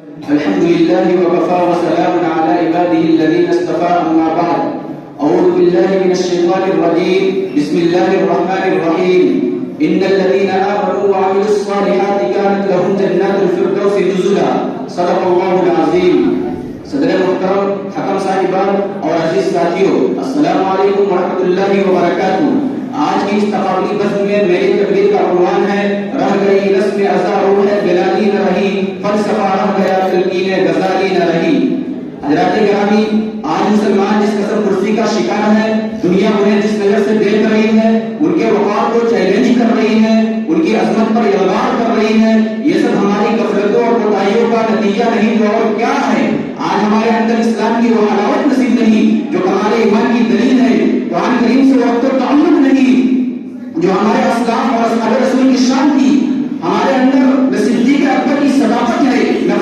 الحمد لله وكفى وسلام على عباده الذين اصطفى أما بعد أعوذ بالله من الشيطان الرجيم بسم الله الرحمن الرحيم إن الذين آمنوا وعملوا الصالحات كانت لهم جنات الفردوس نزلا صدق الله العظيم. صدر محترم حکم صاحبان اور عزیز ساتھیوں، السلام علیکم ورحمۃ اللہ وبرکاتہ. آج کی اس تقابلی بزم میں میری تقریر کا عنوان ہے رہ گئی رسم ازا روح بلالی نہ رہی، فلسفہ رہ گیا تلقین غزالی نہ رہی. حضرات گرامی، آج مسلمان جس قسم کرسی کا شکار ہے، دنیا انہیں جس نظر سے دیکھ رہی ہے، ان کے وقار کو چیلنج کر رہی ہے، ان کی عظمت پر الغار کر رہی ہے، یہ سب ہماری غفلتوں اور کوتاہیوں کا نتیجہ نہیں تو اور کیا ہے؟ آج ہمارے اندر اسلام کی وہ حلاوت نصیب نہیں جو ہمارے ایمان کی دلیل ہے، قرآن کریم سے وقت و تعلق نہیں جو ہمارے اسلاف اور اصحاب رسول کی شان تھی، ہمارے اندر نہ صدیق اکبر کی صداقت ہے، نہ